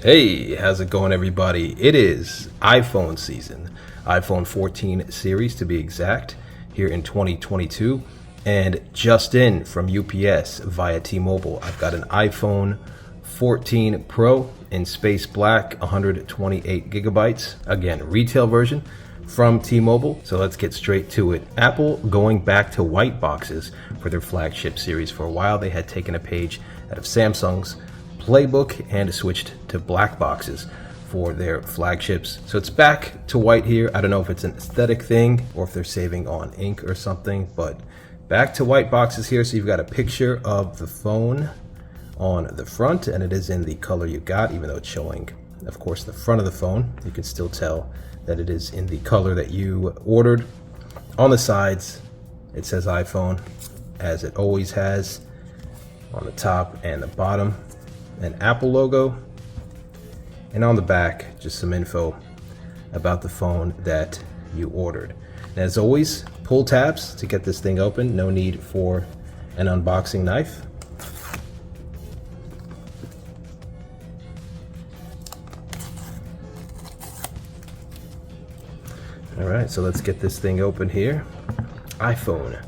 Hey, how's it going, everybody? It is iPhone season, iPhone 14 series to be exact, here in 2022. And just in from UPS via T-Mobile, I've got an iPhone 14 Pro in space black, 128 gigabytes. Again, retail version from T-Mobile. So let's get straight to it. Apple going back to white boxes for their flagship series. For a while, they had taken a page out of Samsung's playbook and switched to black boxes for their flagships. So it's back to white here. I don't know if it's an aesthetic thing or if they're saving on ink or something, but back to white boxes here. So you've got a picture of the phone on the front, and it is in the color you got, even though it's showing, of course, the front of the phone. You can still tell that it is in the color that you ordered. On the sides, it says iPhone, as it always has. On the top and the bottom, an Apple logo, and on the back just some info about the phone that you ordered. And as always, pull tabs to get this thing open. No need for an unboxing knife. All right, so let's get this thing open here. iPhone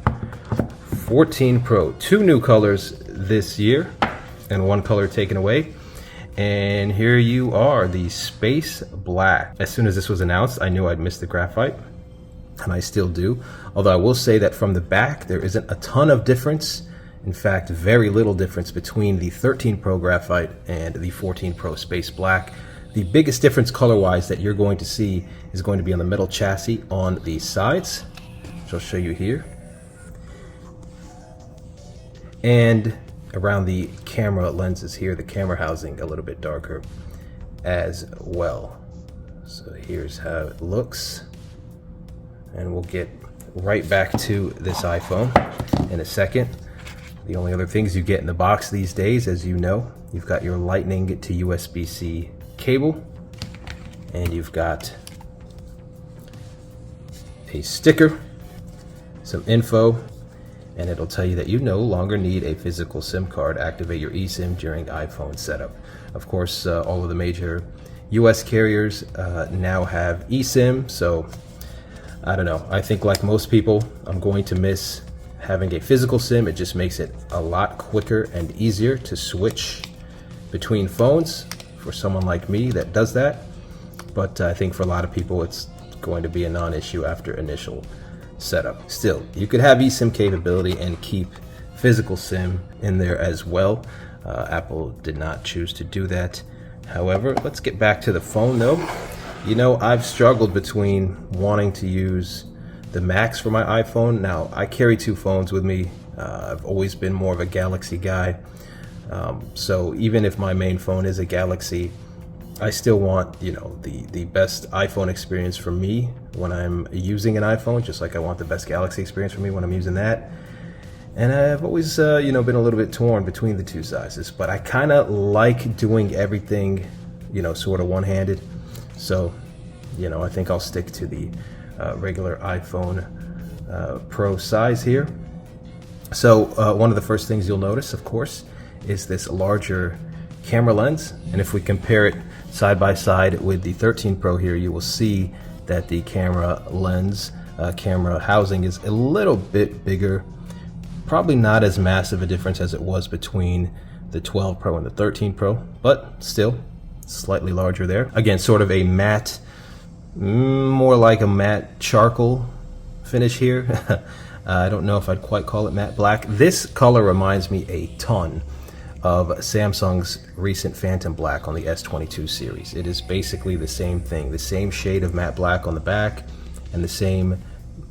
14 Pro, 2 new colors this year and 1 color taken away. And here you are, the space black. As soon as this was announced, I knew I'd missed the graphite, and I still do. Although I will say that from the back, there isn't a ton of difference. In fact, very little difference between the 13 Pro graphite and the 14 Pro space black. The biggest difference color-wise that you're going to see is going to be on the metal chassis on the sides, which I'll show you here, and around the camera lenses here, the camera housing a little bit darker as well. So here's how it looks, and we'll get right back to this iPhone in a second. The only other things you get in the box these days, as you know, you've got your Lightning to USB-C cable, and you've got a sticker, some info, and it'll tell you that you no longer need a physical SIM card. Activate your eSIM during iPhone setup. Of course, all of the major US carriers now have eSIM, so I don't know. I think like most people, I'm going to miss having a physical SIM. It just makes it a lot quicker and easier to switch between phones for someone like me that does that. But I think for a lot of people, it's going to be a non-issue after initial setup. Still, you could have eSIM capability and keep physical SIM in there as well. Apple did not choose to do that. However, let's get back to the phone though. You know, I've struggled between wanting to use the Max for my iPhone. Now, I carry 2 phones with me. I've always been more of a Galaxy guy. So even if my main phone is a Galaxy, I still want, you know, the best iPhone experience for me when I'm using an iPhone, just like I want the best Galaxy experience for me when I'm using that. And I've always, been a little bit torn between the 2 sizes, but I kind of like doing everything, sort of one-handed. So, I think I'll stick to the regular iPhone Pro size here. So one of the first things you'll notice, of course, is this larger camera lens. And if we compare it side by side with the 13 Pro here, you will see that the camera lens, camera housing is a little bit bigger. Probably not as massive a difference as it was between the 12 Pro and the 13 Pro, but still slightly larger there. Again, sort of a matte, more like a matte charcoal finish here. I don't know if I'd quite call it matte black. This color reminds me a ton of Samsung's recent Phantom Black on the S22 series. It is basically the same thing, the same shade of matte black on the back and the same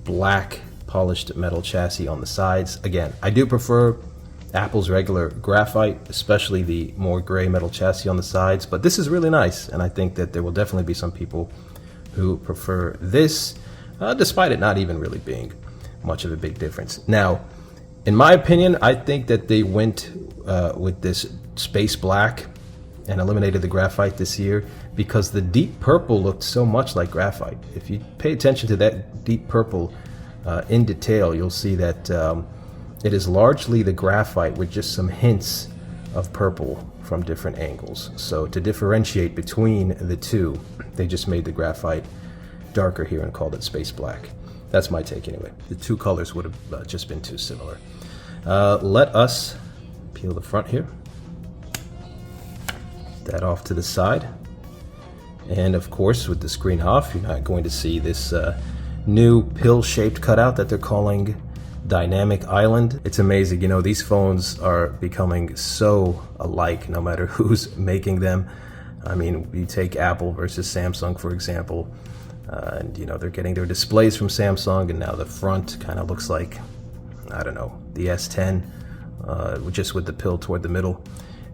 black polished metal chassis on the sides. Again, I do prefer Apple's regular graphite, especially the more gray metal chassis on the sides, but this is really nice, and I think that there will definitely be some people who prefer this, despite it not even really being much of a big difference. Now, in my opinion, I think that they went with this space black and eliminated the graphite this year because the deep purple looked so much like graphite. If you pay attention to that deep purple in detail, you'll see that it is largely the graphite with just some hints of purple from different angles. So to differentiate between the two, they just made the graphite darker here and called it space black. That's my take anyway. The two colors would have just been too similar. Let us peel the front here. That off to the side. And of course, with the screen off, you're not going to see this new pill-shaped cutout that they're calling Dynamic Island. It's amazing, you know, these phones are becoming so alike no matter who's making them. I mean, you take Apple versus Samsung, for example, and you know, they're getting their displays from Samsung, and now the front kind of looks like, I don't know, the S10, just with the pill toward the middle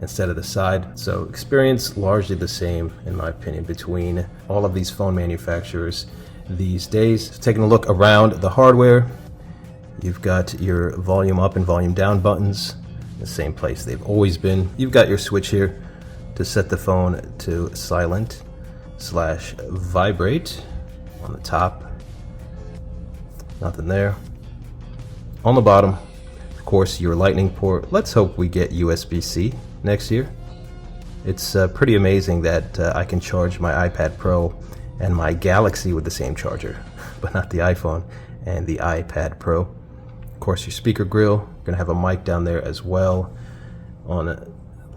instead of the side. So experience largely the same, in my opinion, between all of these phone manufacturers these days. Taking a look around the hardware, you've got your volume up and volume down buttons, the same place they've always been. You've got your switch here to set the phone to silent/vibrate on the top. Nothing there. On the bottom, of course, your lightning port. Let's hope we get USB-C next year. It's pretty amazing that I can charge my iPad Pro and my Galaxy with the same charger, but not the iPhone and the iPad Pro. Of course, your speaker grill. You're gonna have a mic down there as well.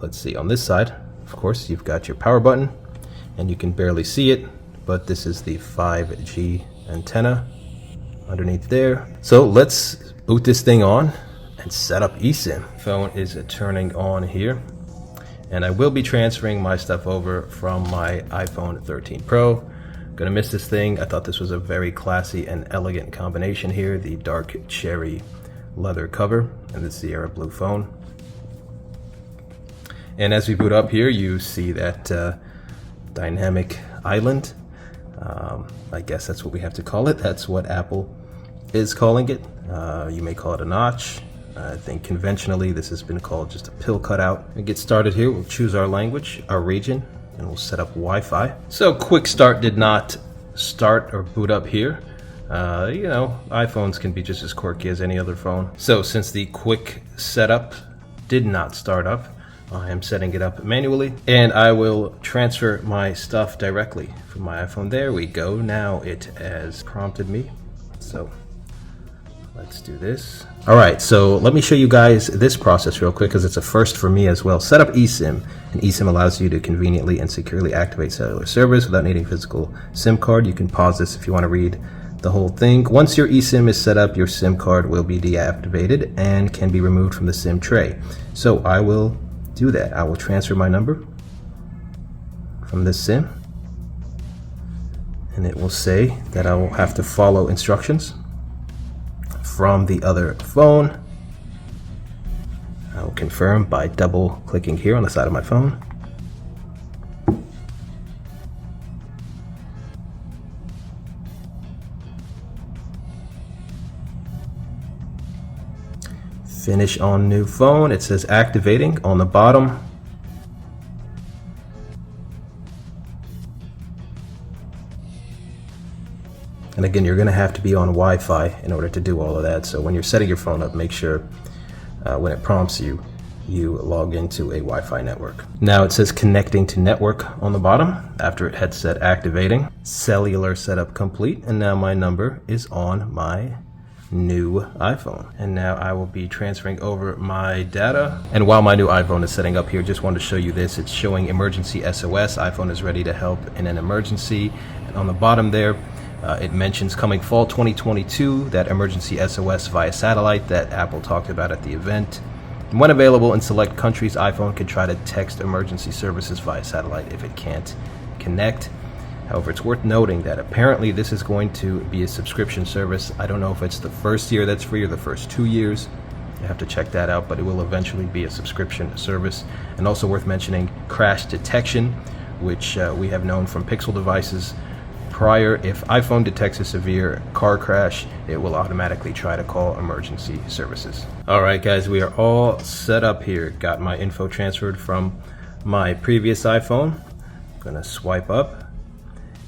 Let's see, on this side, of course, you've got your power button, and you can barely see it, but this is the 5G antenna underneath there. So let's boot this thing on and set up eSIM. Phone is turning on here, and I will be transferring my stuff over from my iPhone 13 Pro. Gonna miss this thing. I thought this was a very classy and elegant combination here. The dark cherry leather cover and the Sierra blue phone. And as we boot up here, you see that Dynamic Island. I guess that's what we have to call it. That's what Apple is calling it. You may call it a notch. I think conventionally this has been called just a pill cutout. To get started here, we'll choose our language, our region, and we'll set up Wi-Fi. So quick start did not start or boot up here. You know, iPhones can be just as quirky as any other phone. So since the quick setup did not start up, I am setting it up manually, and I will transfer my stuff directly from my iPhone. There we go. Now it has prompted me. So let's do this. All right, so let me show you guys this process real quick because it's a first for me as well. Set up eSIM. And eSIM allows you to conveniently and securely activate cellular service without needing a physical SIM card. You can pause this if you want to read the whole thing. Once your eSIM is set up, your SIM card will be deactivated and can be removed from the SIM tray. So I will do that. I will transfer my number from this SIM, and it will say that I will have to follow instructions from the other phone. I will confirm by double clicking here on the side of my phone. Finish on new phone. It says activating on the bottom. And again, you're going to have to be on Wi-Fi in order to do all of that. So when you're setting your phone up, make sure when it prompts you, you log into a Wi-Fi network. Now it says connecting to network on the bottom after it had said activating. Cellular setup complete. And now my number is on my new iPhone. And now I will be transferring over my data. And while my new iPhone is setting up here, just wanted to show you this. It's showing emergency SOS. iPhone is ready to help in an emergency. And on the bottom there, it mentions coming fall 2022, that emergency SOS via satellite that Apple talked about at the event. And when available in select countries, iPhone can try to text emergency services via satellite if it can't connect. However, it's worth noting that apparently this is going to be a subscription service. I don't know if it's the first year that's free or the first 2 years. You have to check that out, but it will eventually be a subscription service. And also worth mentioning, crash detection, which we have known from Pixel devices prior. If iPhone detects a severe car crash, it will automatically try to call emergency services. All right, guys, we are all set up here. Got my info transferred from my previous iPhone. I'm gonna swipe up.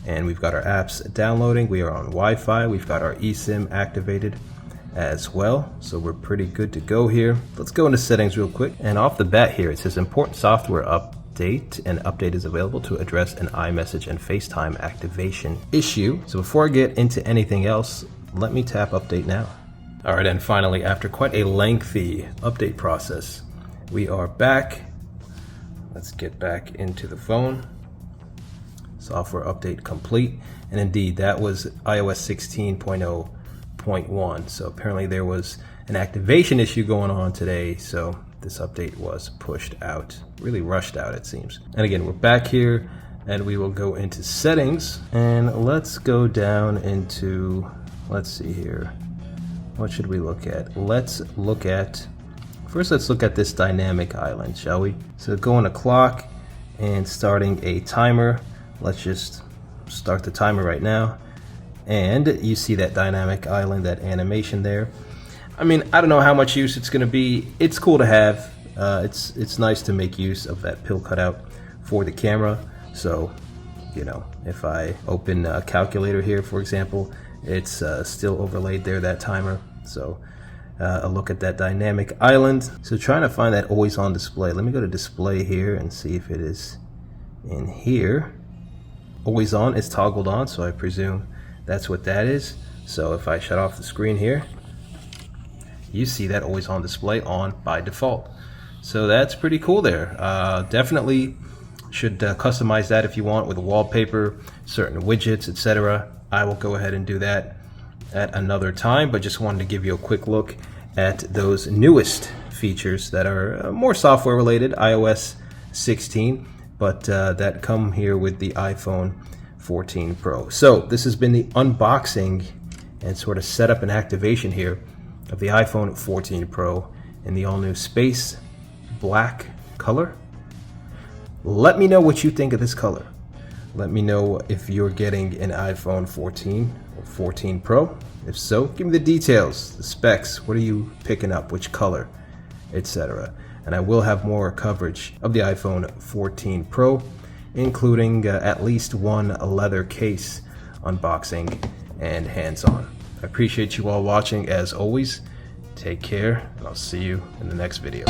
And we've got our apps downloading. We are on Wi-Fi. We've got our eSIM activated. as well. So we're pretty good to go here. Let's go into settings real quick. And off the bat here, it says important software update. An update is available to address an iMessage and FaceTime activation issue. So before I get into anything else, let me tap update now. All right, and finally, after quite a lengthy update process, we are back. Let's get back into the phone. Software update complete. And indeed, that was iOS 16.0.1. So apparently there was an activation issue going on today. So this update was pushed out, really rushed out, it seems. And again, we're back here and we will go into settings and let's go down into, let's see here. What should we look at? Let's look at this dynamic island, shall we? So going to clock and starting a timer. Let's just start the timer right now. And you see that dynamic island, that animation there. I mean, I don't know how much use it's going to be. It's cool to have. It's nice to make use of that pill cutout for the camera. So, you know, if I open a calculator here, for example, it's still overlaid there, that timer. So a look at that dynamic island. So trying to find that always on display. Let me go to display here and see if it is in here. Always on is toggled on, so I presume that's what that is. So if I shut off the screen here, you see that always on display on by default. So that's pretty cool there. Definitely should customize that if you want with wallpaper, certain widgets, etc. I will go ahead and do that at another time, but just wanted to give you a quick look at those newest features that are more software related, iOS 16, but that come here with the iPhone 14 Pro. So this has been the unboxing and sort of setup and activation here of the iPhone 14 Pro in the all new space black color. Let me know what you think of this color. Let me know if you're getting an iPhone 14 or 14 Pro. If so, give me the details, the specs. What are you picking up? Which color, etc. And I will have more coverage of the iPhone 14 Pro, including at least one leather case unboxing and hands-on. I appreciate you all watching as always. Take care, and I'll see you in the next video.